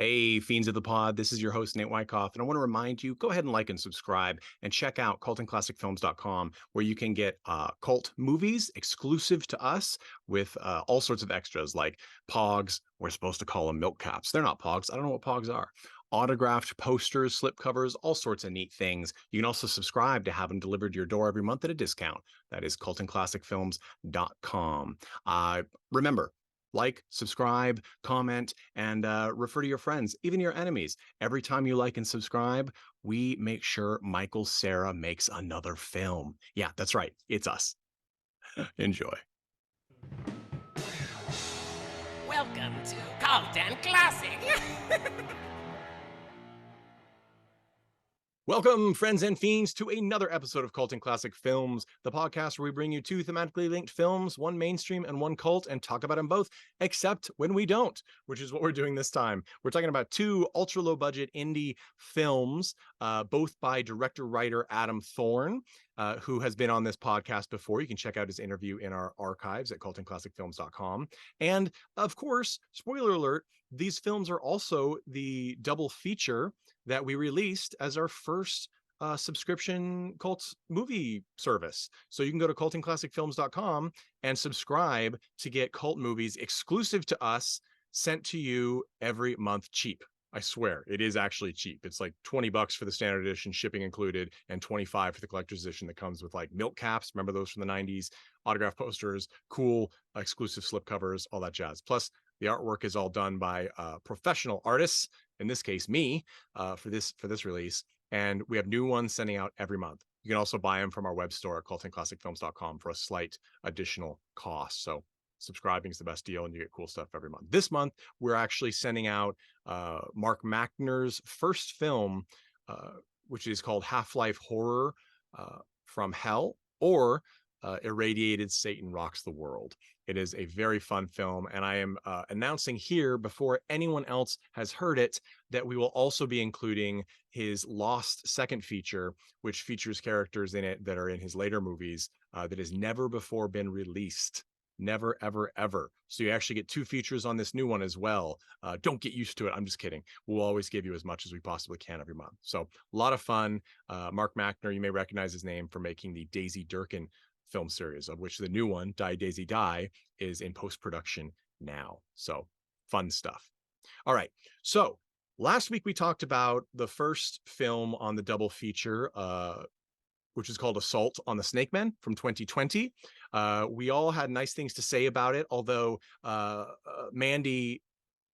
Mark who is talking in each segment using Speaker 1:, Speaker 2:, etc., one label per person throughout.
Speaker 1: Hey, Fiends of the Pod, this is your host, Nate Wyckoff, and I want to remind you, go ahead and like and subscribe and check out cultandclassicfilms.com, where you can get cult movies exclusive to us with all sorts of extras like pogs. We're supposed to call them milk caps. They're not pogs. I don't know what pogs are. Autographed posters, slipcovers, all sorts of neat things. You can also subscribe to have them delivered to your door every month at a discount. That is cultandclassicfilms.com. Remember, like, subscribe, comment, and refer to your friends, even your enemies. Every time you like and subscribe, we make sure Michael Cera makes another film. Yeah, that's right. It's us. Enjoy.
Speaker 2: Welcome to Cult and Classic.
Speaker 1: Welcome, friends and fiends, to another episode of Cult and Classic Films, the podcast where we bring you two thematically linked films, one mainstream and one cult, and talk about them both, except when we don't, which is what we're doing this time. We're talking about two ultra-low-budget indie films, both by director-writer Adam Thorn, who has been on this podcast before. You can check out his interview in our archives at cultandclassicfilms.com. And, of course, spoiler alert, these films are also the double feature that we released as our first subscription cult movie service. So you can go to cultandclassicfilms.com and subscribe to get cult movies exclusive to us, sent to you every month cheap. I swear, it is actually cheap. It's like $20 for the standard edition, shipping included, and $25 for the collector's edition that comes with like milk caps. Remember those from the 90s? Autograph posters, cool exclusive slipcovers, all that jazz. Plus, the artwork is all done by professional artists, in this case, me, for this release. And we have new ones sending out every month. You can also buy them from our web store at cultandclassicfilms.com for a slight additional cost. So subscribing is the best deal, and you get cool stuff every month. This month, we're actually sending out Mark Machner's first film, which is called Half-Life Horror from Hell, or Irradiated Satan Rocks the World. It is a very fun film, and I am announcing here, before anyone else has heard it, that we will also be including his Lost second feature, which features characters in it that are in his later movies, that has never before been released. Never, ever, ever. So you actually get two features on this new one as well. Don't get used to it. I'm just kidding. We'll always give you as much as we possibly can every month. So a lot of fun. Mark Machner, you may recognize his name from making the Daisy Durkin film series, of which the new one, Die Daisy Die, is in post-production now. So fun stuff. All right. So last week we talked about the first film on the double feature, which is called Assault on the Snake Men from 2020. We all had nice things to say about it, although Mandy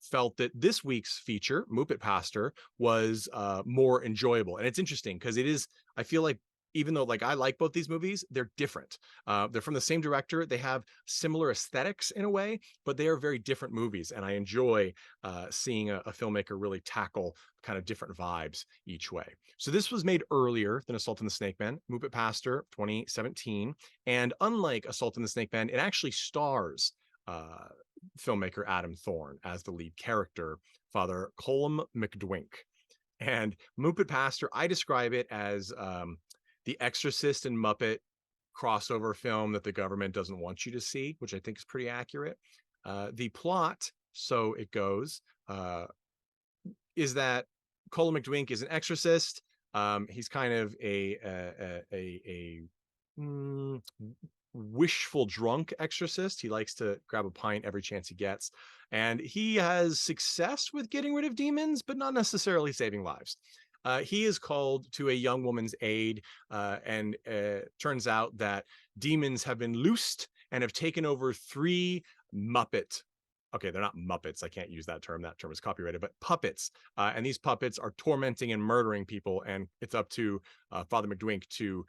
Speaker 1: felt that this week's feature, MOOPET PASTOR, was more enjoyable. And it's interesting because it is, I feel like, even though like I like both these movies, they're different. They're from the same director. They have similar aesthetics in a way, but they are very different movies. And I enjoy seeing a filmmaker really tackle kind of different vibes each way. So this was made earlier than Assault on the Snake Men, MOOPET PASTOR 2017. And unlike Assault on the Snake Men, it actually stars filmmaker Adam Thorn as the lead character, Father COLM McDWINK. And MOOPET PASTOR, I describe it as the Exorcist and Muppet crossover film that the government doesn't want you to see, which I think is pretty accurate. The plot, so it goes, is that COLM McDWINK is an exorcist. He's kind of a wishful drunk exorcist. He likes to grab a pint every chance he gets. And he has success with getting rid of demons, but not necessarily saving lives. He is called to a young woman's aid, and turns out that demons have been loosed and have taken over three Muppet. Okay, they're not Muppets. I can't use that term. That term is copyrighted, but puppets. And these puppets are tormenting and murdering people. And it's up to Father McDwink to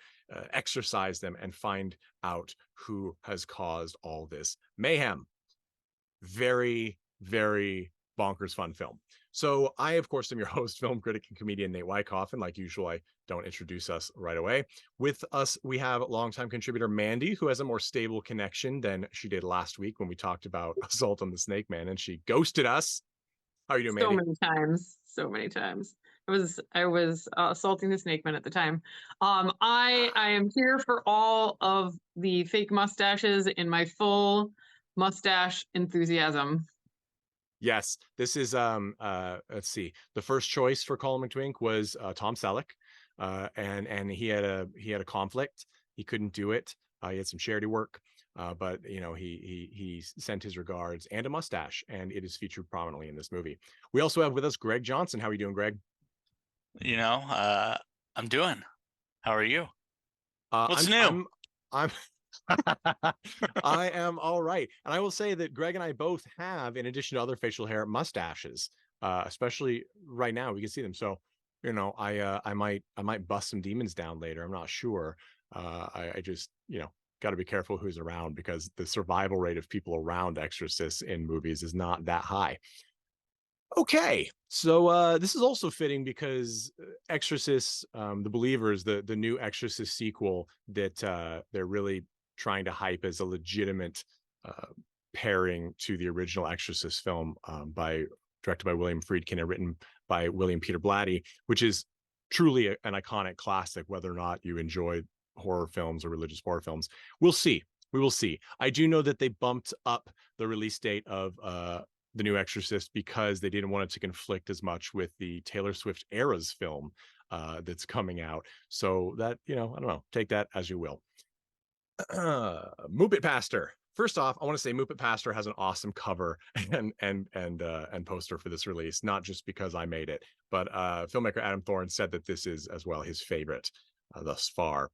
Speaker 1: exorcise them and find out who has caused all this mayhem. Very, very bonkers fun film. So I, of course, am your host, film critic, and comedian Nate Wyckoff, and like usual, I don't introduce us right away. With us, we have longtime contributor Mandy, who has a more stable connection than she did last week when we talked about Assault on the Snake Man, and she ghosted us. How are you doing,
Speaker 3: So
Speaker 1: Mandy?
Speaker 3: many times. So many times. I was assaulting the snake man at the time. I am here for all of the fake mustaches in my full mustache enthusiasm.
Speaker 1: Yes, this is let's see. The first choice for COLM McDWINK was Tom Selleck. And he had a conflict. He couldn't do it. He had some charity work. But you know, he sent his regards and a mustache, and it is featured prominently in this movie. We also have with us Greg Johnson. How are you doing, Greg?
Speaker 4: You know, I'm doing. How are you? What's
Speaker 1: I'm
Speaker 4: new?
Speaker 1: I'm I am all right. And I will say that Greg and I both have, in addition to other facial hair, mustaches. Especially right now, we can see them. So, you know, I might bust some demons down later. I'm not sure. I just, you know, got to be careful who's around because the survival rate of people around exorcists in movies is not that high. Okay, so this is also fitting because Exorcist, the Believers, the new Exorcist sequel that they're really trying to hype as a legitimate uh, pairing to the original Exorcist film, by directed by William Friedkin and written by William Peter Blatty, which is truly an iconic classic. Whether or not you enjoy horror films or religious horror films, we'll see. We will see. I do know that they bumped up the release date of the new Exorcist because they didn't want it to conflict as much with the Taylor Swift Eras film that's coming out. So that, you know, I don't know, take that as you will. MOOPET Pastor. First off, I want to say MOOPET Pastor has an awesome cover and poster for this release, not just because I made it, but filmmaker Adam Thorn said that this is as well his favorite thus far.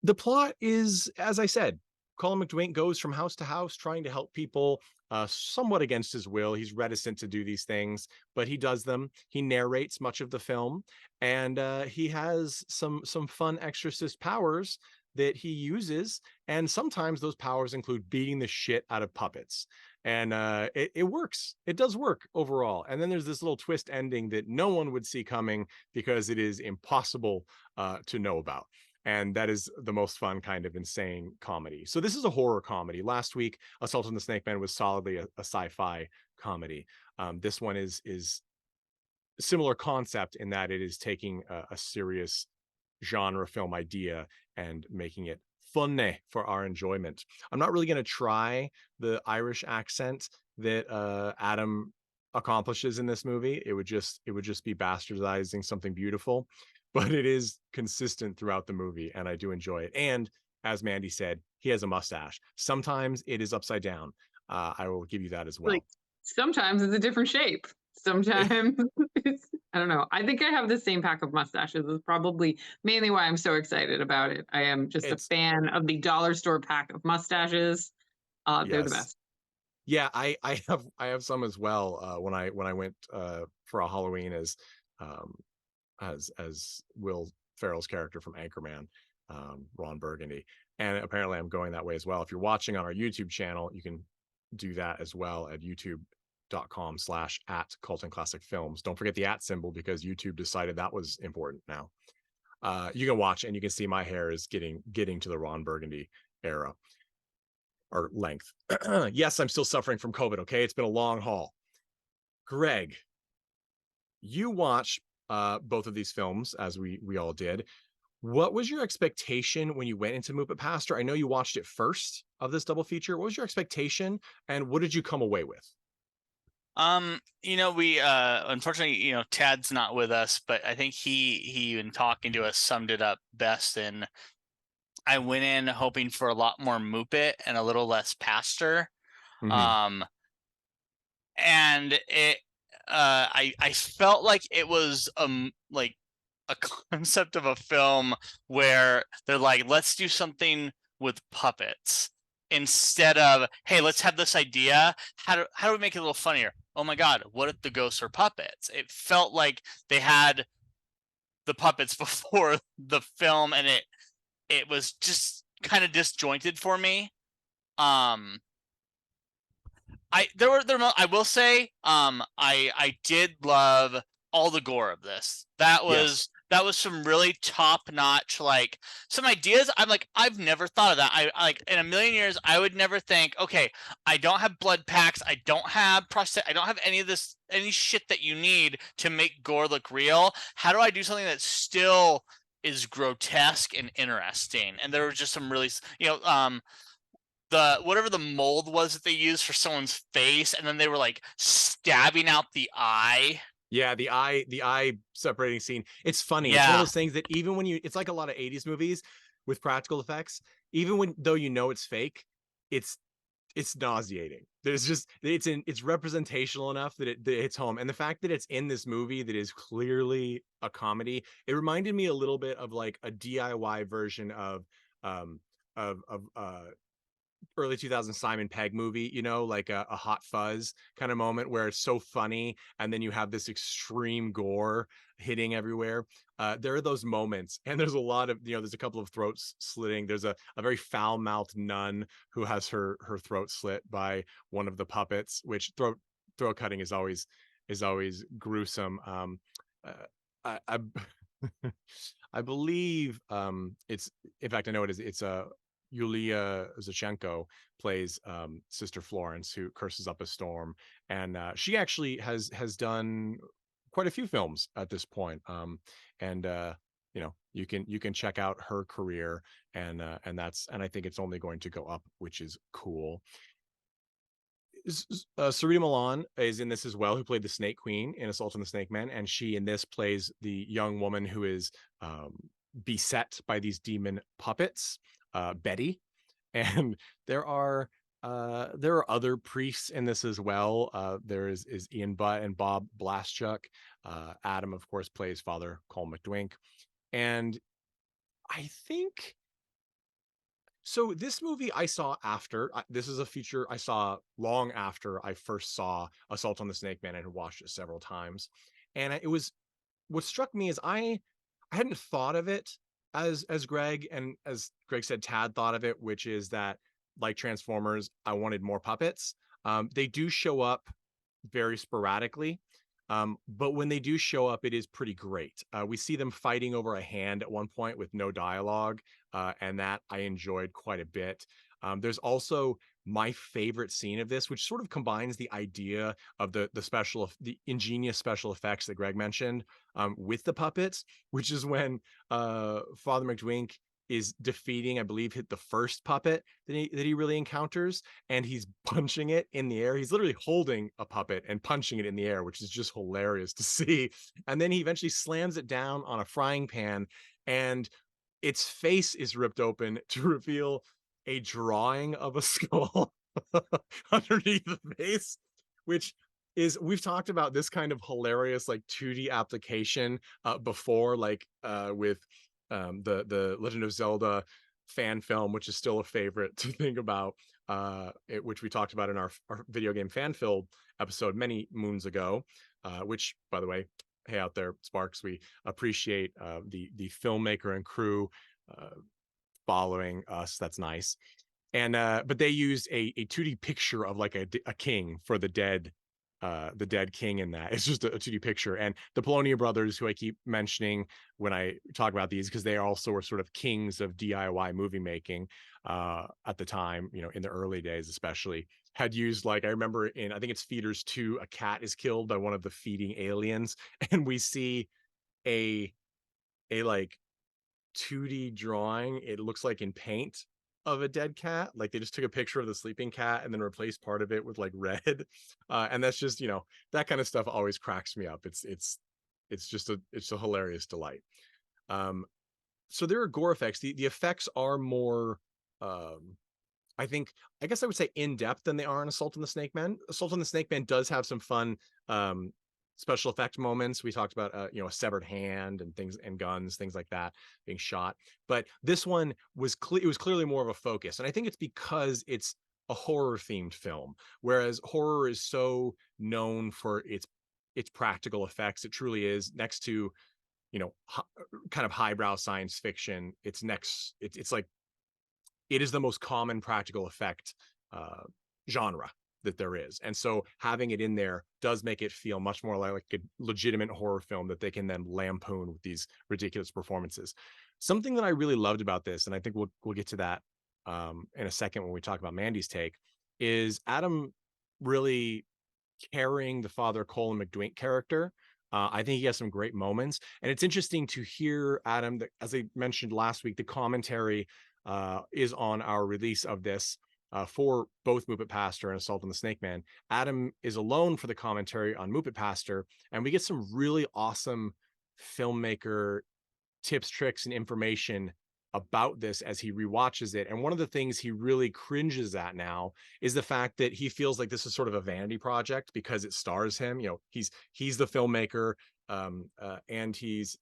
Speaker 1: The plot is, as I said, COLM McDWINK goes from house to house trying to help people, somewhat against his will. He's reticent to do these things, but he does them. He narrates much of the film, and he has some fun exorcist powers that he uses. And sometimes those powers include beating the shit out of puppets. And it works. It does work overall. And then there's this little twist ending that no one would see coming because it is impossible to know about. And that is the most fun kind of insane comedy. So this is a horror comedy. Last week, Assault on the Snake Man was solidly a sci-fi comedy. This one is similar concept in that it is taking a serious genre film idea and making it funny for our enjoyment. I'm not really going to try the Irish accent that Adam accomplishes in this movie. It would just be bastardizing something beautiful, but it is consistent throughout the movie, and I do enjoy it. And as Mandy said, he has a mustache. Sometimes it is upside down. I will give you that as well.
Speaker 3: Like sometimes it's a different shape. Sometimes it's, I don't know. I think I have the same pack of mustaches. Is probably mainly why I'm so excited about it. I am just a fan of the dollar store pack of mustaches. They're the
Speaker 1: Yes.
Speaker 3: best.
Speaker 1: Yeah, I have some as well. When I went for a Halloween um, as Will Ferrell's character from Anchorman, Ron Burgundy, and apparently I'm going that way as well. If you're watching on our YouTube channel, you can do that as well at youtube.com/@CultandClassicFilms. Don't forget the @ symbol because YouTube decided that was important now. You can watch and you can see my hair is getting to the Ron Burgundy era or length. Yes, I'm still suffering from COVID. Okay, it's been a long haul. Greg, you watch both of these films as we all did. What was your expectation when you went into MOOPET Pastor? I know you watched it first of this double feature. What was your expectation, and what did you come away with?
Speaker 4: You know, we unfortunately, you know, Tad's not with us, but I think he in talking to us summed it up best. And I went in hoping for a lot more Moopet and a little less Pastor.
Speaker 1: Mm-hmm.
Speaker 4: And it I felt like it was like a concept of a film where they're like, let's do something with puppets instead of, hey, let's have this idea. How do we make it a little funnier? Oh my God, what if the ghosts are puppets? It felt like they had the puppets before the film, and it was just kind of disjointed for me. I will say, I did love all the gore of this. That
Speaker 1: Yes.
Speaker 4: was some really top notch, like some ideas. I'm like, I've never thought of that. I like in a million years, I would never think, okay, I don't have blood packs, I don't have prosthetic, I don't have any of this, any shit that you need to make gore look real. How do I do something that still is grotesque and interesting? And there were just some really, you know, whatever the mold was that they used for someone's face, and then they were like stabbing out the eye.
Speaker 1: Yeah, the eye separating scene. It's funny. It's one of
Speaker 4: Yeah.
Speaker 1: those things that even when it's like a lot of 80s movies with practical effects, even when though you know it's fake, it's nauseating. There's just it's representational enough that it hits home. And the fact that it's in this movie that is clearly a comedy, it reminded me a little bit of like a DIY version um of early 2000s Simon Pegg movie, you know, like a Hot Fuzz kind of moment where it's so funny and then you have this extreme gore hitting everywhere. There are those moments, and there's a lot of, there's a couple of throats slitting. There's a very foul-mouthed nun who has her throat slit by one of the puppets, which throat cutting is always gruesome. I I believe it's, in fact I know it is, it's a Yulia Zachenko plays Sister Florence, who curses up a storm, and she actually has done quite a few films at this point. And you can check out her career, and I think it's only going to go up, which is cool. Sarita Milan is in this as well, who played the Snake Queen in Assault on the Snake Man, and she in this plays the young woman who is beset by these demon puppets, Betty. And there are other priests in this as well. There is Ian Butt and Bob Blaschuk. Adam, of course, plays Father COLM McDWINK, and I think so. This movie I saw after. This is a feature I saw long after I first saw Assault on the Snake Man and had watched it several times. And it was, what struck me is I hadn't thought of it as Greg, and as Greg said, Tad thought of it, which is that, like Transformers, I wanted more puppets. They do show up very sporadically. But when they do show up, it is pretty great. We see them fighting over a hand at one point with no dialogue, and that I enjoyed quite a bit. There's also my favorite scene of this, which sort of combines the idea of the ingenious special effects that Greg mentioned, with the puppets, which is when Father McDwink is defeating, I believe, hit the first puppet that he really encounters, and he's punching it in the air. He's literally holding a puppet and punching it in the air, which is just hilarious to see. And then he eventually slams it down on a frying pan, and its face is ripped open to reveal a drawing of a skull underneath the face, which is, we've talked about this kind of hilarious like 2D application before, like with the Legend of Zelda fan film, which is still a favorite to think about, which we talked about in our video game fan filled episode many moons ago, which, by the way, hey out there, Sparks, we appreciate the filmmaker and crew following us. That's nice. And but they used a 2D picture of like a king for the dead king in that. It's just a 2D picture. And the Polonia brothers, who I keep mentioning when I talk about these, because they also were sort of kings of DIY movie making at the time, in the early days especially, had used, like, I remember in, I think it's Feeders 2, a cat is killed by one of the feeding aliens, and we see a like 2D drawing, it looks like in paint, of a dead cat. Like they just took a picture of the sleeping cat and then replaced part of it with like red. And that's just, that kind of stuff always cracks me up. It's just it's a hilarious delight. So there are gore effects. The effects are more I guess I would say in depth than they are in Assault on the Snake Man. Assault on the Snake Man does have some fun special effect moments. We talked about a severed hand and things, and guns, things like that being shot. But this one was clearly more of a focus, and I think it's because it's a horror themed film, whereas horror is so known for its practical effects. It truly is, next to kind of highbrow science fiction. It's like it is the most common practical effect genre that there is. And so having it in there does make it feel much more like a legitimate horror film that they can then lampoon with these ridiculous performances. Something that I really loved about this, and I think we'll get to that in a second when we talk about Mandy's take, is Adam really carrying the Father COLM McDWINK character. I think he has some great moments, and it's interesting to hear Adam, as I mentioned last week, the commentary is on our release of this, for both MOOPET Pastor and Assault on the Snake Man. Adam is alone for the commentary on MOOPET Pastor, and we get some really awesome filmmaker tips, tricks, and information about this as he rewatches it. And one of the things he really cringes at now is the fact that he feels like this is sort of a vanity project because it stars him. You know, he's the filmmaker, and he's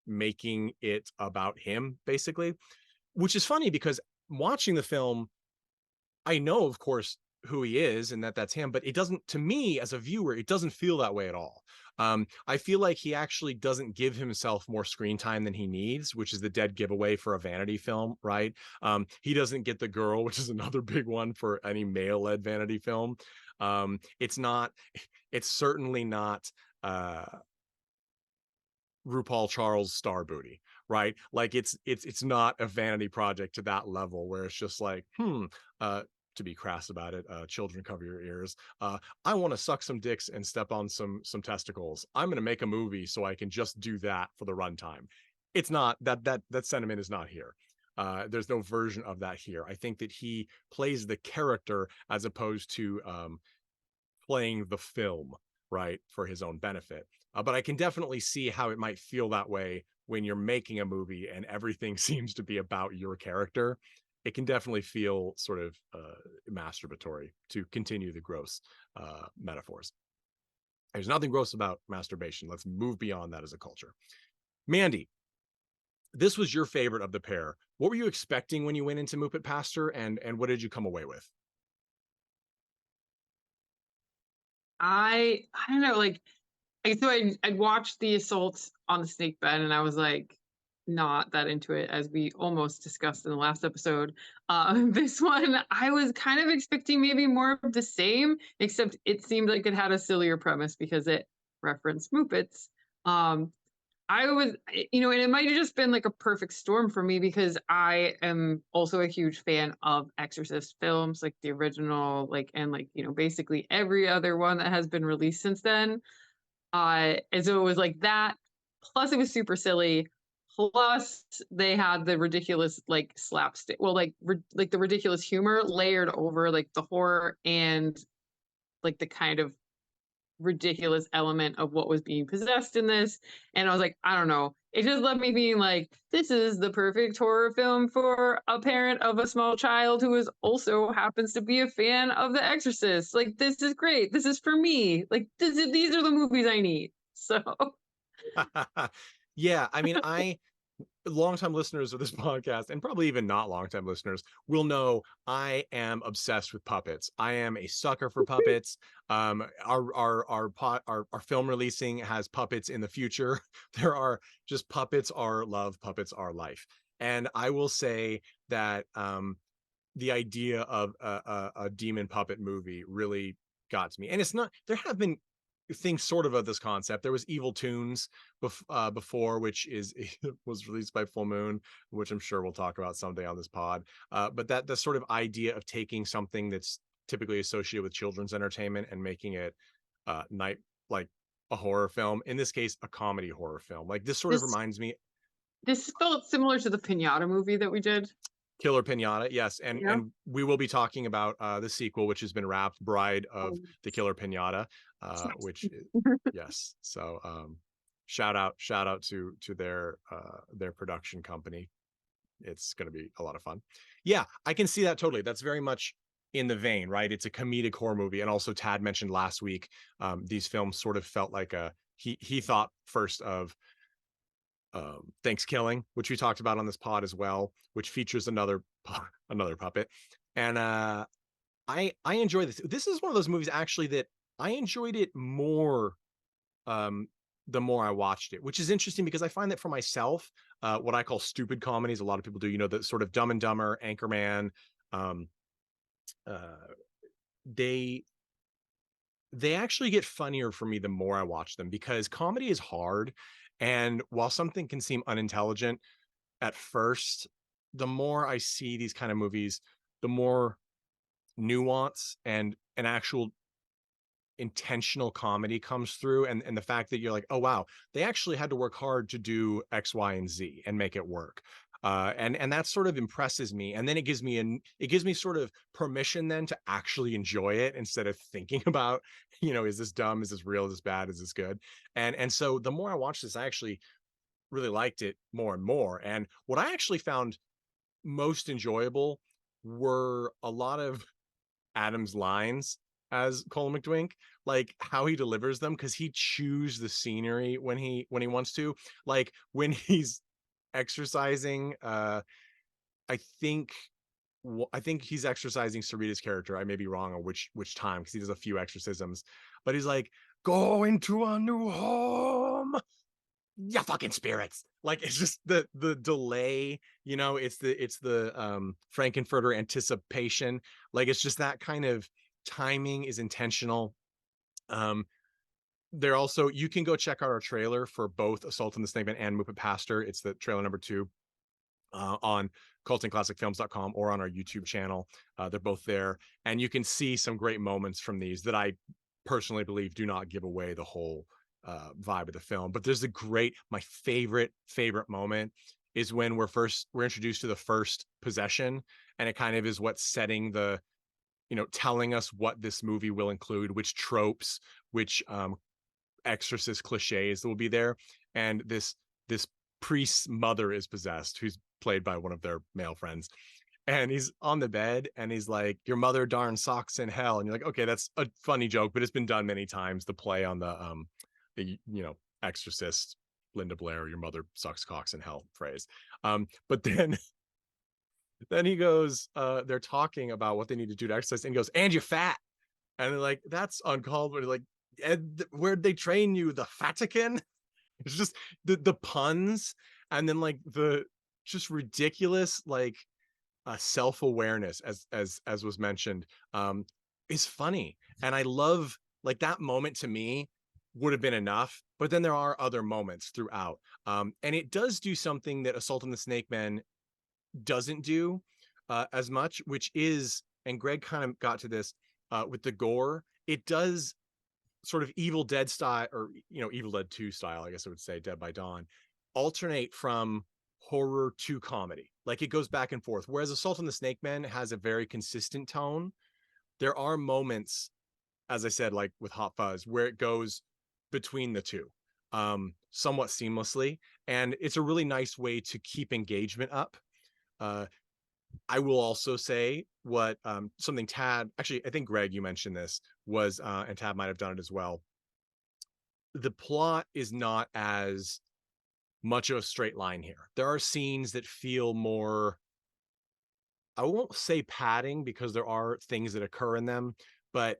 Speaker 1: making it about him, basically, which is funny because watching the film, I know, of course, who he is and that that's him, but it doesn't, to me as a viewer, it doesn't feel that way at all. I feel like he actually doesn't give himself more screen time than he needs, which is the dead giveaway for a vanity film, right? He doesn't get the girl, which is another big one for any male-led vanity film. It's certainly not RuPaul Charles star booty, right? Like it's not a vanity project to that level where it's just like, to be crass about it, children cover your ears. I want to suck some dicks and step on some testicles. I'm going to make a movie so I can just do that for the runtime. It's not that sentiment is not here. There's no version of that here. I think that he plays the character as opposed to playing the film, right, for his own benefit. But I can definitely see how it might feel that way when you're making a movie and everything seems to be about your character. It can definitely feel sort of masturbatory, to continue the gross metaphors. There's nothing gross about masturbation. Let's move beyond that as a culture. Mandy, this was your favorite of the pair. What were you expecting when you went into MOOPET Pastor, and what did you come away with?
Speaker 3: I don't know, like, so I'd watched the Assault on the Snake Bed, and I was like, not that into it, as we almost discussed in the last episode. This one, I was kind of expecting maybe more of the same, except it seemed like it had a sillier premise because it referenced Muppets. I was, and it might have just been like a perfect storm for me because I am also a huge fan of Exorcist films, like the original, like, and like, basically every other one that has been released since then. And so it was like that. Plus, it was super silly. Plus, they had the ridiculous like slapstick. Well, like the ridiculous humor layered over like the horror and like the kind of ridiculous element of what was being possessed in this. And I was like, I don't know. It just left me being like, this is the perfect horror film for a parent of a small child who is also happens to be a fan of The Exorcist. Like, this is great. This is for me. Like, these are the movies I need. So,
Speaker 1: Yeah, I mean, longtime listeners of this podcast, and probably even not longtime listeners, will know I am obsessed with puppets. I am a sucker for puppets. Our film releasing has puppets in the future. There are just puppets are love, puppets are life. And I will say that the idea of a demon puppet movie really got to me. And it's not, there have been things sort of this concept. There was Evil Tunes before, which was released by Full Moon, which I'm sure we'll talk about someday on this pod. But that the sort of idea of taking something that's typically associated with children's entertainment and making it like a horror film, in this case a comedy horror film, like this sort of
Speaker 3: this
Speaker 1: reminds me.
Speaker 3: this felt similar to the Pinata movie that we did.
Speaker 1: Killer Pinata, yes, and
Speaker 3: Yeah.
Speaker 1: we will be talking about the sequel, which has been wrapped, Bride of
Speaker 3: Oh,
Speaker 1: the Killer Pinata, which yes. So shout out to their production company. It's going to be a lot of fun. Yeah, I can see that totally. That's very much in the vein, right? It's a comedic horror movie, and also Tad mentioned last week, these films sort of felt like he thought first of Thanksgiving, which we talked about on this pod as well, which features another puppet. And I enjoy this. This is one of those movies actually that I enjoyed it more the more I watched it, which is interesting because I find that for myself, what I call stupid comedies, a lot of people do, the sort of Dumb and Dumber, Anchorman, they actually get funnier for me the more I watch them, because comedy is hard. And while something can seem unintelligent at first, the more I see these kind of movies, the more nuance and an actual intentional comedy comes through. And the fact that you're like, oh wow, they actually had to work hard to do X, Y, and Z and make it work. And that sort of impresses me, and then it gives me sort of permission then to actually enjoy it instead of thinking about, is this dumb, is this real, is this bad, is this good? And so the more I watched this, I actually really liked it more and more. And what I actually found most enjoyable were a lot of Adam's lines as COLM McDWINK, like how he delivers them, because he chews the scenery when he wants to. Like when he's exercising, I think I think he's exercising Sarita's character. I may be wrong on which time, because he does a few exorcisms, but he's like, "Go into a new home, ya fucking spirits." Like it's just the delay, it's the Frankenfurter anticipation. Like it's just that kind of timing is intentional. Um, they're also, you can go check out our trailer for both Assault on the Snakeman and MOOPET Pastor. It's the trailer number 2 on cultandclassicfilms.com or on our YouTube channel. They're both there, and you can see some great moments from these that I personally believe do not give away the whole vibe of the film. But there's my favorite moment is when we're introduced to the first possession, and it kind of is what's setting the, telling us what this movie will include, which tropes, which exorcist cliches that will be there. And this priest's mother is possessed, who's played by one of their male friends, and he's on the bed and he's like, "Your mother darn socks in hell." And you're like, okay, that's a funny joke, but it's been done many times, the play on the exorcist Linda Blair, "Your mother sucks cocks in hell" phrase. But then he goes, they're talking about what they need to do to exercise, and he goes, "And you're fat." And they're like, "That's uncalled for." Like, where'd they train you? The Vatican? It's just the puns, and then like the just ridiculous, like self-awareness, as was mentioned, is funny. And I love, like, that moment to me would have been enough, but then there are other moments throughout. And it does do something that Assault on the Snakemen doesn't do as much, which is, and Greg kind of got to this with the gore, it does sort of Evil Dead style, or Evil Dead 2 style, I guess I would say, Dead by Dawn, alternate from horror to comedy. Like it goes back and forth. Whereas Assault on the Snakemen has a very consistent tone. There are moments, as I said, like with Hot Fuzz, where it goes between the two, somewhat seamlessly. And it's a really nice way to keep engagement up. I will also say what something Tad, actually, I think Greg, you mentioned this, was, and Tad might have done it as well. The plot is not as much of a straight line here. There are scenes that feel more, I won't say padding, because there are things that occur in them, but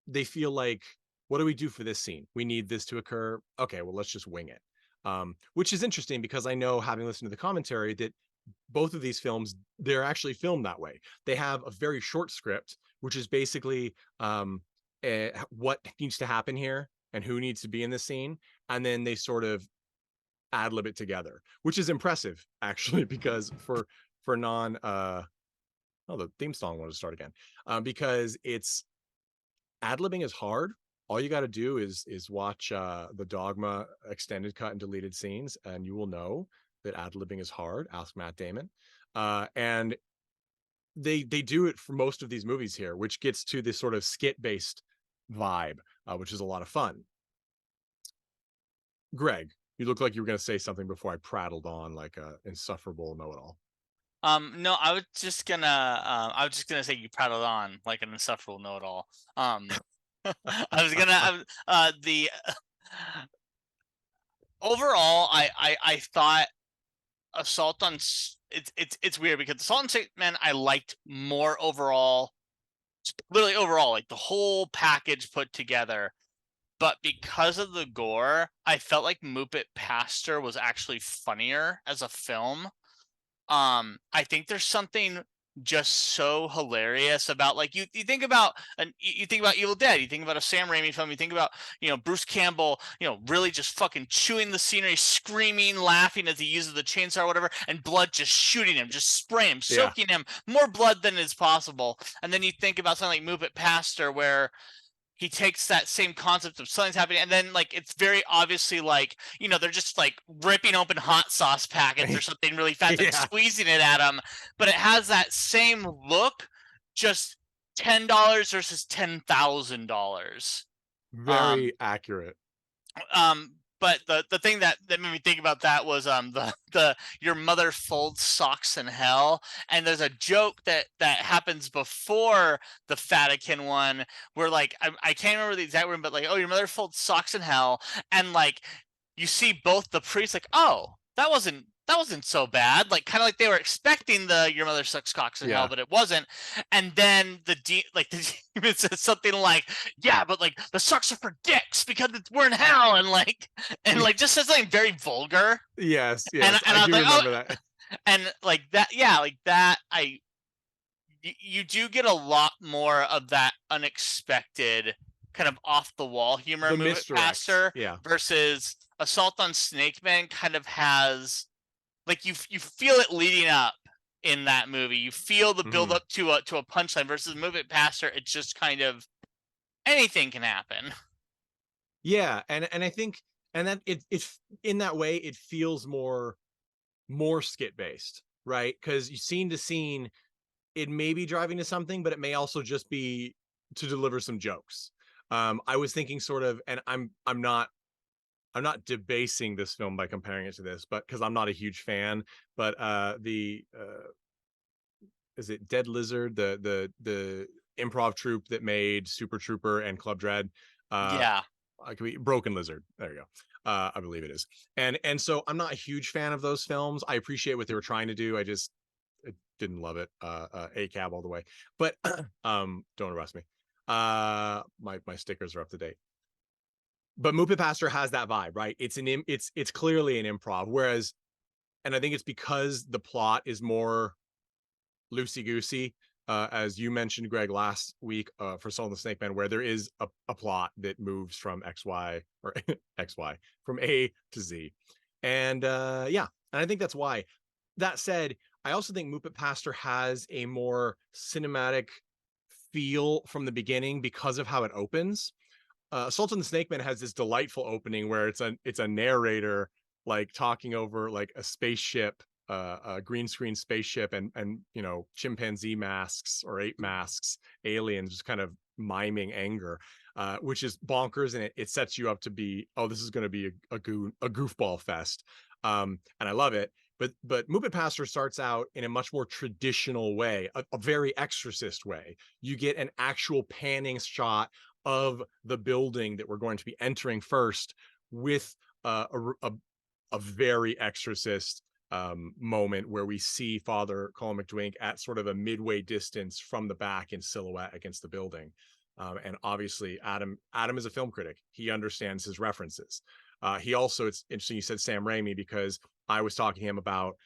Speaker 1: they feel like, what do we do for this scene? We need this to occur. Okay, well, let's just wing it. Which is interesting, because I know, having listened to the commentary, that both of these films, they're actually filmed that way. They have a very short script, which is basically what needs to happen here and who needs to be in the scene. And then they sort of ad lib it together, which is impressive, actually, because for non the theme song wanted to start again, because it's, ad libbing is hard. All you got to do is watch the Dogma extended cut and deleted scenes, and you will know that ad libbing is hard. Ask Matt Damon. And they do it for most of these movies here, which gets to this sort of skit based vibe, which is a lot of fun. Greg, you look like you were going to say something before I prattled on like a insufferable know-it-all.
Speaker 4: No, I was just gonna say you prattled on like an insufferable know-it-all. I was gonna the overall, I thought Assault on it's weird, because Assault on Snakemen I liked more overall, literally overall, like the whole package put together. But because of the gore, I felt like MOOPET Pastor was actually funnier as a film. I think there's something just so hilarious about, like, you think about you think about Evil Dead, you think about a Sam Raimi film, you think about Bruce Campbell, really just fucking chewing the scenery, screaming, laughing as he uses the chainsaw or whatever, and blood just shooting him, just spraying him, soaking him, more blood than is possible. And then you think about something like MOOPET Pastor, where he takes that same concept of something's happening, and then like it's very obviously like, you know, they're just like ripping open hot sauce packets or something really fast and
Speaker 1: Yeah.
Speaker 4: squeezing it at him, but it has that same look, just $10 versus $10,000.
Speaker 1: Very accurate.
Speaker 4: But the thing that made me think about that was the your mother folds socks in hell, and there's a joke that happens before the Vatican one where like I can't remember the exact word, but like, oh, your mother folds socks in hell, and like you see both the priests like, oh, that wasn't so bad, like kind of like they were expecting the your mother sucks cocks in hell, but it wasn't. And then the demon says something like, yeah, but like the sucks are for dicks because we're in hell, and like just says something very vulgar.
Speaker 1: Yes,
Speaker 4: And
Speaker 1: I
Speaker 4: I was
Speaker 1: do
Speaker 4: like,
Speaker 1: remember
Speaker 4: oh,
Speaker 1: that.
Speaker 4: and like that, yeah, like that. You do get a lot more of that unexpected kind of off the wall humor
Speaker 1: The
Speaker 4: move at Pastor,
Speaker 1: misdirects, yeah.
Speaker 4: versus Assault on Snake Man kind of has like you feel it leading up in that movie. You feel the build up to a punchline, versus Move It Pastor, it's just kind of anything can happen.
Speaker 1: Yeah, and I think, and that it's in that way it feels more skit based, right? Because you scene to scene, it may be driving to something, but it may also just be to deliver some jokes. I was thinking sort of, and I'm not debasing this film by comparing it to this, but because I'm not a huge fan, but the is it Dead Lizard, the improv troupe that made Super Trooper and Club Dread?
Speaker 4: Yeah.
Speaker 1: Broken Lizard. There you go. I believe it is. And so I'm not a huge fan of those films. I appreciate what they were trying to do. I didn't love it. A cab all the way. But don't arrest me. My stickers are up to date. But MOOPET Pastor has that vibe, right? It's clearly an improv. Whereas, and I think it's because the plot is more loosey goosey, as you mentioned, Greg, last week for Soul and the Snake Man, where there is a plot that moves from XY or XY from A to Z, and yeah, and I think that's why. That said, I also think MOOPET Pastor has a more cinematic feel from the beginning because of how it opens. Assault on the Snake Man has this delightful opening where it's a narrator like talking over like a spaceship, a green screen spaceship, and you know, chimpanzee masks or ape masks, aliens just kind of miming anger, which is bonkers, and it sets you up to be, oh, this is going to be a goofball fest, and I love it. But MOOPET Pastor starts out in a much more traditional way, a very Exorcist way. You get an actual panning shot of the building that we're going to be entering first, with a very Exorcist moment where we see Father COLM McDWINK at sort of a midway distance from the back in silhouette against the building. And obviously Adam is a film critic. He understands his references. He also, it's interesting you said Sam Raimi, because I was talking to him about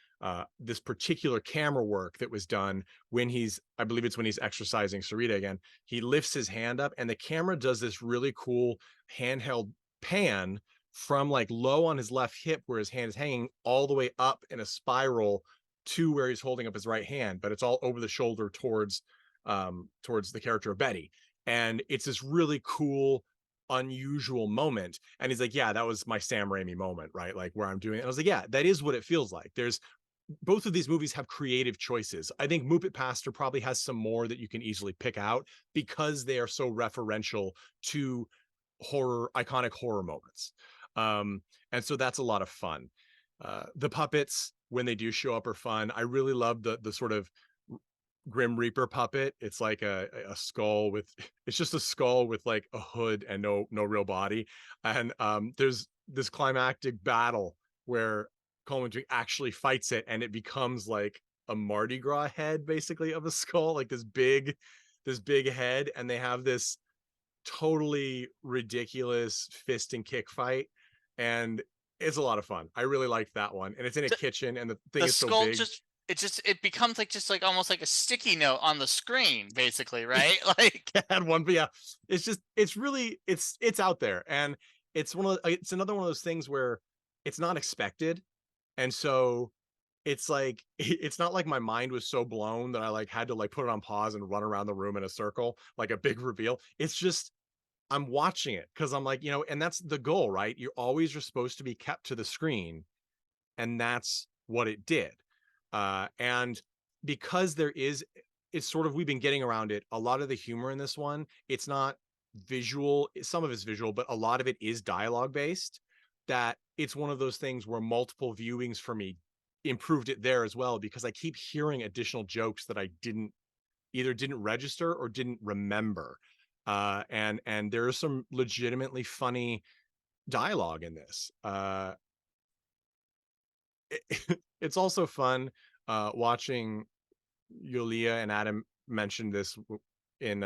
Speaker 1: this particular camera work that was done when I believe it's when he's exorcising Sarita again. He lifts his hand up and the camera does this really cool handheld pan from like low on his left hip where his hand is hanging all the way up in a spiral to where he's holding up his right hand, but it's all over the shoulder towards the character of Betty. And it's this really cool, unusual moment. And he's like, yeah, that was my Sam Raimi moment, right? Like where I'm doing it. And I was like, yeah, that is what it feels like. There's both of these movies have creative choices. I think MOOPET Pastor probably has some more that you can easily pick out because they are so referential to iconic horror moments. And so that's a lot of fun. The puppets, when they do show up, are fun. I really love the sort of Grim Reaper puppet. It's like a skull with, it's just a skull with like a hood and no real body. And there's this climactic battle where COLM McDwink actually fights it, and it becomes like a Mardi Gras head, basically, of a skull, like this big head, and they have this totally ridiculous fist and kick fight, and it's a lot of fun. I really liked that one, and it's in a kitchen, and the thing is so big.
Speaker 4: It becomes like just like almost like a sticky note on the screen, basically, right? Like
Speaker 1: had one, but yeah, it's really it's out there, and it's another one of those things where it's not expected, and so it's like it's not like my mind was so blown that I like had to like put it on pause and run around the room in a circle like a big reveal. It's just I'm watching it because I'm like, and that's the goal, right? You always are supposed to be kept to the screen, and that's what it did. And because it's sort of, we've been getting around it. A lot of the humor in this one, it's not visual. Some of it's visual, but a lot of it is dialogue based. That it's one of those things where multiple viewings for me improved it there as well, because I keep hearing additional jokes that I either didn't register or didn't remember. And there is some legitimately funny dialogue in this. It's also fun watching Yulia, and Adam mentioned this in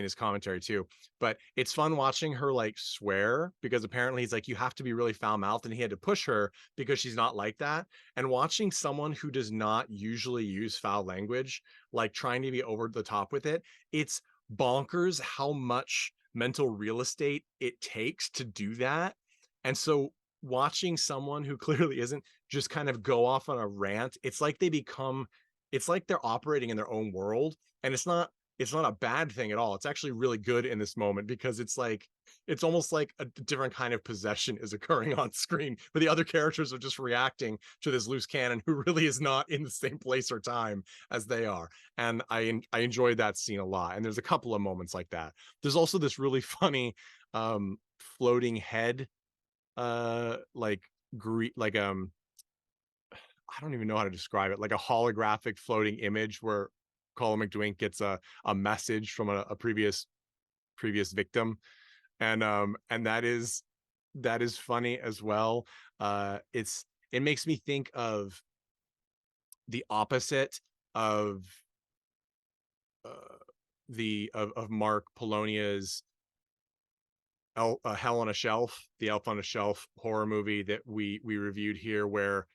Speaker 1: his commentary too, but it's fun watching her like swear, because apparently he's like, you have to be really foul mouthed, and he had to push her because she's not like that. And watching someone who does not usually use foul language like trying to be over the top with it, it's bonkers how much mental real estate it takes to do that. And so watching someone who clearly isn't just kind of go off on a rant, it's like they're operating in their own world. And it's not a bad thing at all. It's actually really good in this moment, because it's almost like a different kind of possession is occurring on screen, but the other characters are just reacting to this loose cannon who really is not in the same place or time as they are. And I enjoyed that scene a lot. And there's a couple of moments like that. There's also this really funny floating head, like I don't even know how to describe it, like a holographic floating image where COLM McDWINK gets a message from a previous victim. And that is funny as well. It makes me think of the opposite of of Mark Polonia's Hell on a Shelf, the Elf on a Shelf horror movie that we reviewed here, where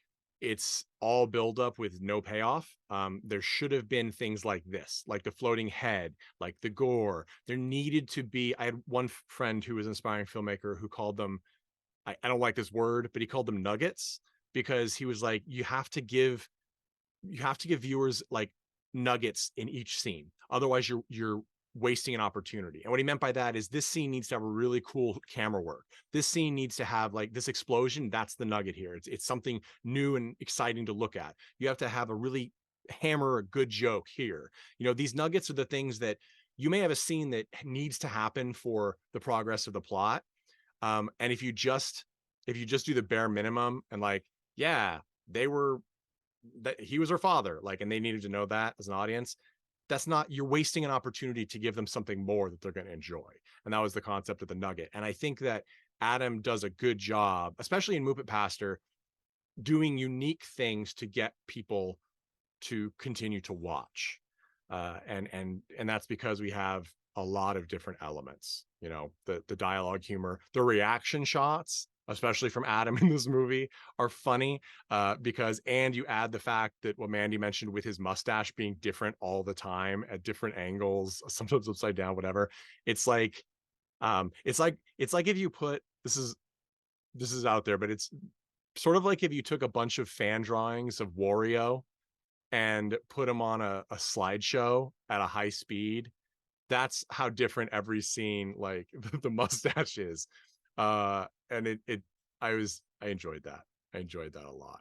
Speaker 1: it's all build up with no payoff. There should have been things like this, like the floating head, like the gore. There needed to be. I had one friend who was an aspiring filmmaker who called them, I don't like this word, but he called them nuggets, because he was like, you have to give viewers like nuggets in each scene. Otherwise you're wasting an opportunity. And what he meant by that is, this scene needs to have a really cool camera work. This scene needs to have like this explosion. That's the nugget here. It's something new and exciting to look at. You have to have a really hammer a good joke here. These nuggets are the things that you may have a scene that needs to happen for the progress of the plot. And if you just do the bare minimum and like, yeah, that he was her father, like, and they needed to know that as an audience, you're wasting an opportunity to give them something more that they're going to enjoy. And that was the concept of the nugget. And I think that Adam does a good job, especially in MOOPET PASTOR, doing unique things to get people to continue to watch. And that's because we have a lot of different elements, the dialogue humor, the reaction shots, especially from Adam in this movie, are funny, and you add the fact that what Mandy mentioned with his mustache being different all the time at different angles, sometimes upside down, whatever. It's like if you put, this is out there, but it's sort of like if you took a bunch of fan drawings of Wario and put them on a slideshow at a high speed. That's how different every scene, like the mustache is. And I enjoyed that. I enjoyed that a lot.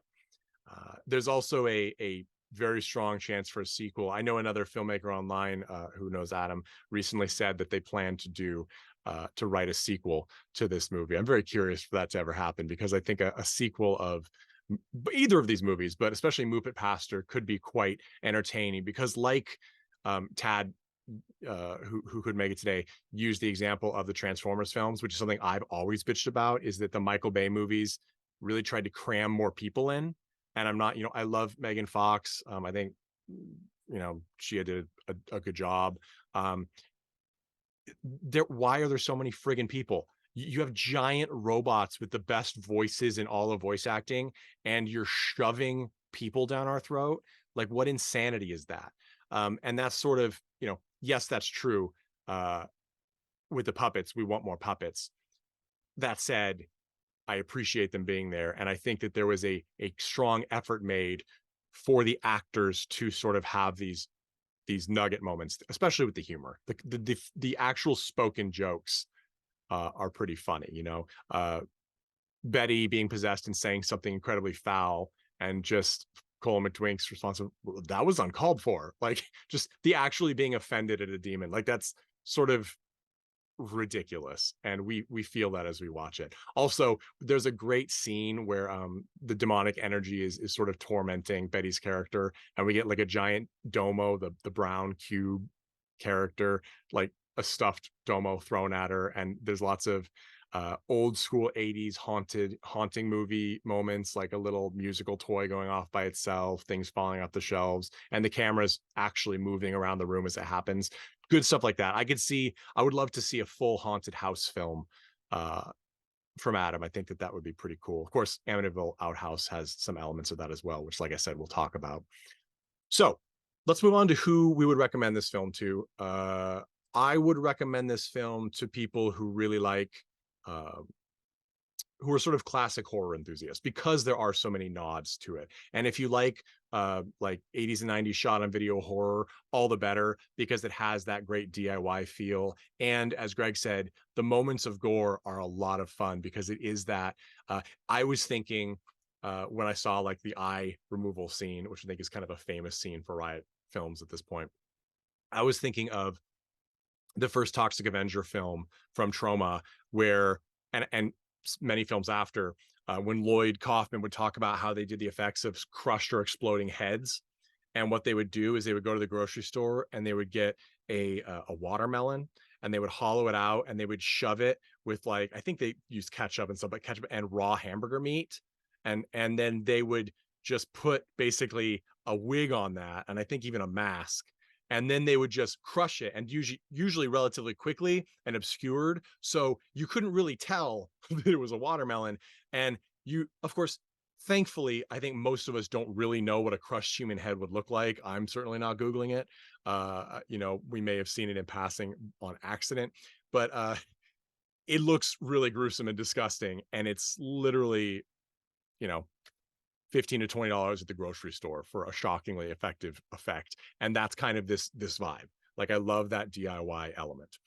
Speaker 1: There's also a very strong chance for a sequel. I know another filmmaker online who knows Adam recently said that they plan to write a sequel to this movie. I'm very curious for that to ever happen, because I think a sequel of either of these movies, but especially MOOPET PASTOR, could be quite entertaining, because like Tad, who could make it today, use the example of the Transformers films, which is something I've always bitched about, is that the Michael Bay movies really tried to cram more people in. And I'm not, I love Megan Fox. I think, she did a good job. Why are there so many friggin' people? You have giant robots with the best voices in all of voice acting, and you're shoving people down our throat. Like, what insanity is that? And that's sort of, yes, that's true. With the puppets, we want more puppets. That said, I appreciate them being there. And I think that there was a strong effort made for the actors to sort of have these nugget moments, especially with the humor. The actual spoken jokes are pretty funny. Betty being possessed and saying something incredibly foul, and just COLM McDwink's response of, "Well, that was uncalled for." Like, just the actually being offended at a demon, like that's sort of ridiculous, and we feel that as we watch it. Also, there's a great scene where the demonic energy is sort of tormenting Betty's character, and we get like a giant domo, the brown cube character, like a stuffed domo thrown at her, and there's lots of old school 80s haunting movie moments, like a little musical toy going off by itself, things falling off the shelves, and the camera's actually moving around the room as it happens. Good stuff like that. I would love to see a full haunted house film from Adam. I think that would be pretty cool. Of course, Amityville Outhouse has some elements of that as well, which, like I said, we'll talk about. So let's move on to who we would recommend this film to. I would recommend this film to people who really like who are sort of classic horror enthusiasts, because there are so many nods to it. And if you like 80s and 90s shot on video horror, all the better, because it has that great DIY feel. And as Greg said, the moments of gore are a lot of fun, because it is that I was thinking when I saw like the eye removal scene, which I think is kind of a famous scene for Riot films at this point, I was thinking of the first Toxic Avenger film from Troma, where and many films after, when Lloyd Kaufman would talk about how they did the effects of crushed or exploding heads. And what they would do is they would go to the grocery store and they would get a watermelon, and they would hollow it out, and they would shove it with, like, I think they used ketchup and stuff, but ketchup and raw hamburger meat. And then they would just put basically a wig on that, and I think even a mask, and then they would just crush it, and usually relatively quickly and obscured, so you couldn't really tell that it was a watermelon. And of course, thankfully, I think most of us don't really know what a crushed human head would look like. I'm certainly not Googling it. We may have seen it in passing on accident, but it looks really gruesome and disgusting, and it's literally, $15 to $20 at the grocery store for a shockingly effective effect. And that's kind of this vibe. Like, I love that DIY element.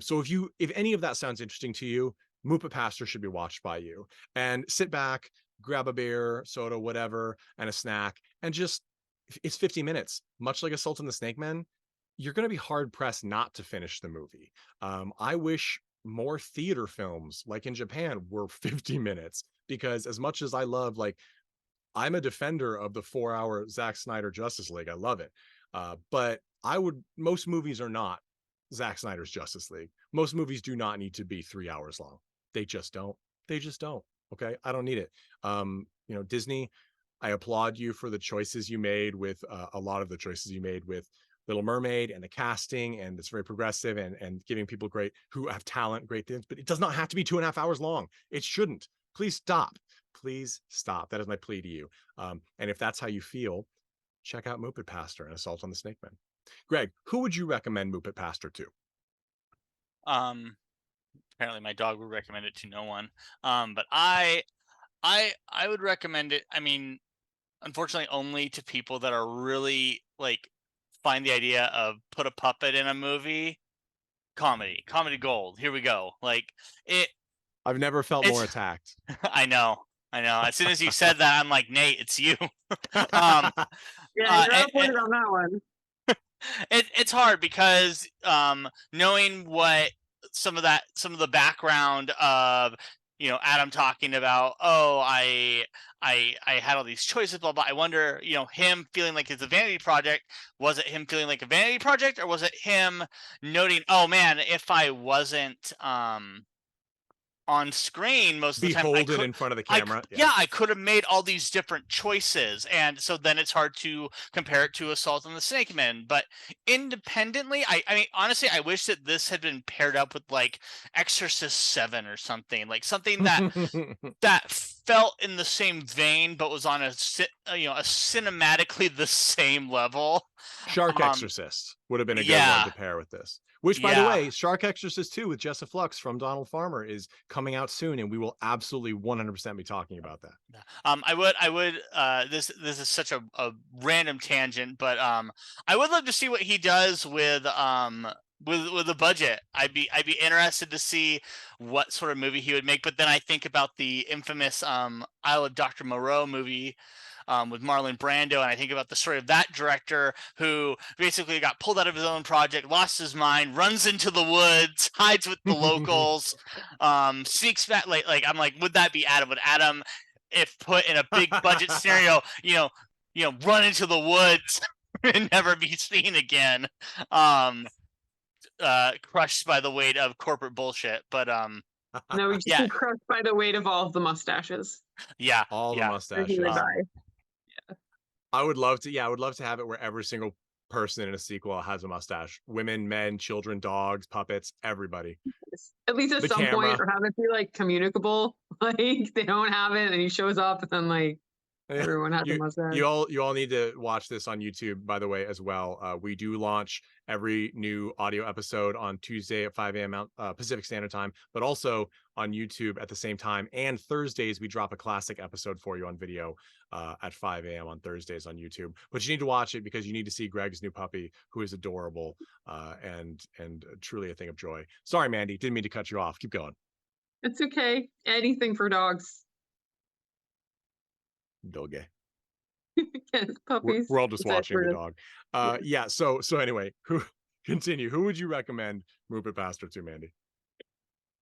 Speaker 1: So if any of that sounds interesting to you, MOOPET Pastor should be watched by you. And sit back, grab a beer, soda, whatever, and a snack, and just, it's 50 minutes. Much like Assault on the Snake Men, you're going to be hard pressed not to finish the movie. I wish more theater films, like in Japan, were 50 minutes, because as much as I love, like, I'm a defender of the 4-hour Zack Snyder Justice League. I love it. But most movies are not Zack Snyder's Justice League. Most movies do not need to be 3 hours long. They just don't. Okay. I don't need it. Disney, I applaud you for the choices you made with a lot of the choices you made with Little Mermaid, and the casting, and it's very progressive, and giving people who have talent, great things, but it does not have to be 2.5 hours long. It shouldn't. Please stop. Please stop. That is my plea to you. And if that's how you feel, check out MOOPET Pastor and Assault on the Snake Men. Greg, who would you recommend MOOPET Pastor to?
Speaker 4: Apparently my dog would recommend it to no one. But I would recommend it, I mean, unfortunately, only to people that are really, like, find the idea of put a puppet in a movie. Comedy gold. Here we go. Like,
Speaker 1: I've never felt more attacked.
Speaker 4: I know. As soon as you said that, I'm like, Nate, it's you.
Speaker 3: Yeah, you're outvoted on that one.
Speaker 4: It's hard because knowing what some of the background of, Adam talking about, I had all these choices, blah blah. I wonder, him feeling like it's a vanity project. Was it him feeling like a vanity project, or was it him noting, oh man, if I wasn't on screen most of the time,
Speaker 1: beholden in front of the camera.
Speaker 4: I could have made all these different choices, and so then it's hard to compare it to Assault on the Snake Men. But independently, I mean, honestly, I wish that this had been paired up with like Exorcist 7 or something, like something that that felt in the same vein, but was on a cinematically the same level.
Speaker 1: Shark Exorcist would have been a good one to pair with this. Which, by the way, Shark Exorcist 2 with Jessa Flux from Donald Farmer is coming out soon, and we will absolutely 100% be talking about that.
Speaker 4: I would. This is such a random tangent, but I would love to see what he does with with a budget. I'd be interested to see what sort of movie he would make. But then I think about the infamous Isle of Dr. Moreau movie with Marlon Brando, and I think about the story of that director who basically got pulled out of his own project, lost his mind, runs into the woods, hides with the locals, sneaks back. Like I'm like, would that be Adam? Would Adam, if put in a big budget scenario, run into the woods and never be seen again? Crushed by the weight of corporate bullshit. But
Speaker 3: No, we just
Speaker 4: yeah,
Speaker 3: been crushed by the weight of all of the mustaches.
Speaker 4: yeah,
Speaker 1: All the
Speaker 4: yeah.
Speaker 1: mustaches.
Speaker 3: Really buy.
Speaker 1: I would love to. Yeah, I would love to have it where every single person in a sequel has a mustache. Women, men, children, dogs, puppets, everybody.
Speaker 3: At least at
Speaker 1: The
Speaker 3: some
Speaker 1: camera.
Speaker 3: point, or have it be like communicable. Like they don't have it, and he shows up, and then like everyone has a mustache.
Speaker 1: You all need to watch this on YouTube, by the way, as well. We do launch every new audio episode on Tuesday at 5 a.m. Pacific Standard Time, but also on YouTube at the same time. And Thursdays, we drop a classic episode for you on video at 5 a.m. on Thursdays on YouTube. But you need to watch it because you need to see Greg's new puppy, who is adorable and truly a thing of joy. Sorry, Mandy, didn't mean to cut you off. Keep going.
Speaker 3: It's okay. Anything for dogs.
Speaker 1: Doge.
Speaker 3: Yes, puppies.
Speaker 1: We're all just
Speaker 3: That's
Speaker 1: watching the
Speaker 3: it.
Speaker 1: dog. Yeah. So anyway, continue. Who would you recommend MOOPET Pastor to, Mandy?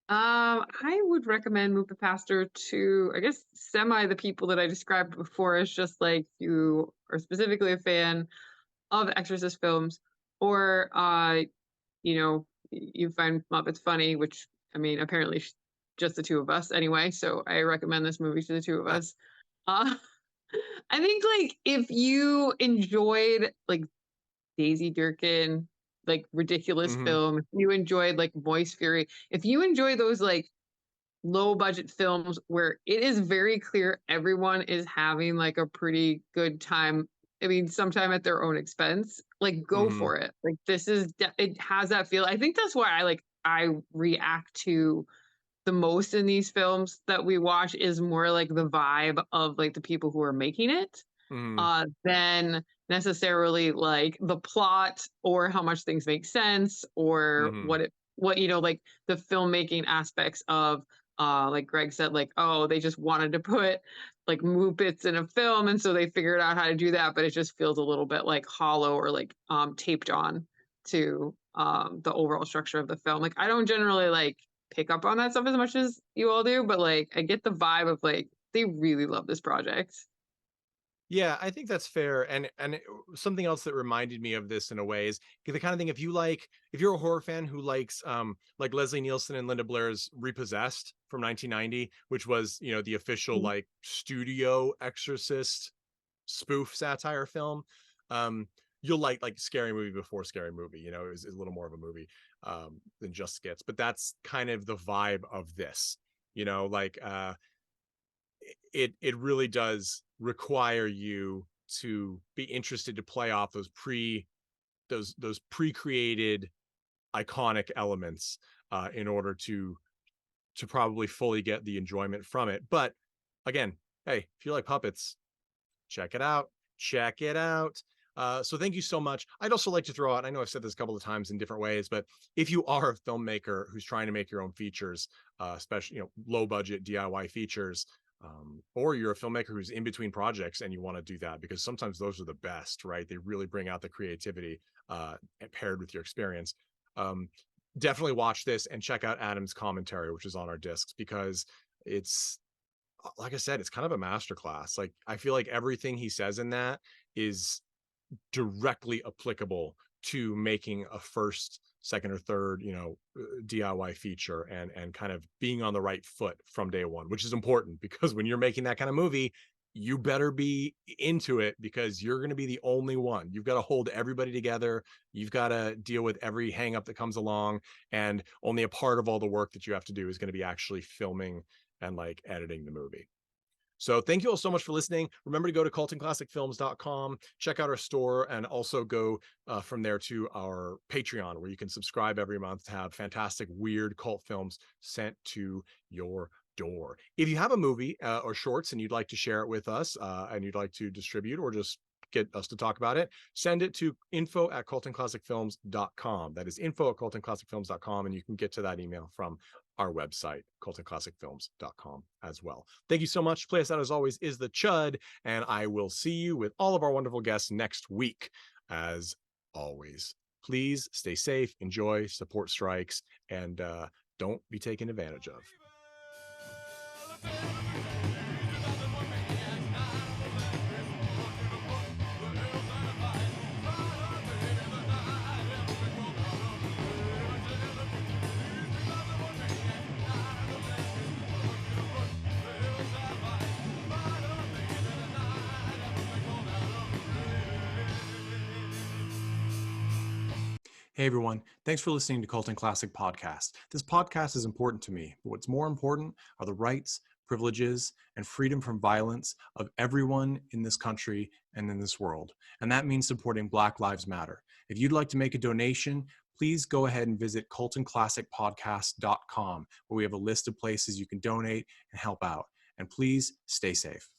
Speaker 3: I would recommend MOOPET Pastor to, I guess, the people that I described before as just like you are specifically a fan of Exorcist films, or you find Muppets funny, which I mean, apparently just the two of us anyway. So I recommend this movie to the two of us. I think like if you enjoyed like Daisy Durkin, like ridiculous film, if you enjoyed like Moist Fury, if you enjoy those like low budget films where it is very clear everyone is having like a pretty good time, I mean, sometime at their own expense, like go for it. Like this is, it has that feel. I think that's why I react to the most in these films that we watch is more like the vibe of like the people who are making it than necessarily like the plot or how much things make sense or what like the filmmaking aspects of like Greg said, like, oh, they just wanted to put like Muppets in a film, and so they figured out how to do that, but it just feels a little bit like hollow or like taped on to the overall structure of the film. Like I don't generally like pick up on that stuff as much as you all do, but like I get the vibe of like they really love this project.
Speaker 1: Yeah, I think that's fair. And something else that reminded me of this in a way is the kind of thing, if you're a horror fan who likes like Leslie Nielsen and Linda Blair's Repossessed from 1990, which was, the official like studio Exorcist spoof satire film, you'll like Scary Movie before Scary Movie. It was a little more of a movie than just skits, but that's kind of the vibe of this. It really does require you to be interested to play off those pre-created iconic elements in order to probably fully get the enjoyment from it. But again, hey, if you like puppets, check it out. So thank you so much. I'd also like to throw out, I know I've said this a couple of times in different ways, but if you are a filmmaker who's trying to make your own features, especially, low budget DIY features, or you're a filmmaker who's in between projects and you want to do that, because sometimes those are the best, right? They really bring out the creativity paired with your experience. Definitely watch this and check out Adam's commentary, which is on our discs, because it's, like I said, it's kind of a masterclass. Like I feel like everything he says in that is directly applicable to making a first, second, or third, DIY feature and kind of being on the right foot from day one, which is important, because when you're making that kind of movie, you better be into it, because you're going to be the only one. You've got to hold everybody together. You've got to deal with every hang up that comes along, and only a part of all the work that you have to do is going to be actually filming and like editing the movie. So thank you all so much for listening. Remember to go to cultandclassicfilms.com, check out our store, and also go from there to our Patreon, where you can subscribe every month to have fantastic, weird cult films sent to your door. If you have a movie or shorts and you'd like to share it with us and you'd like to distribute or just get us to talk about it, send it to info@cultandclassicfilms.com. That is info@cultandclassicfilms.com, and you can get to that email from our website, cultandclassicfilms.com as well. Thank you so much. Play us out as always is the Chud, and I will see you with all of our wonderful guests next week. As always, please stay safe, enjoy, support strikes, and don't be taken advantage of. Hey everyone, thanks for listening to Cult and Classic Podcast. This podcast is important to me, but what's more important are the rights, privileges, and freedom from violence of everyone in this country and in this world. And that means supporting Black Lives Matter. If you'd like to make a donation, please go ahead and visit cultandclassicpodcast.com, where we have a list of places you can donate and help out. And please stay safe.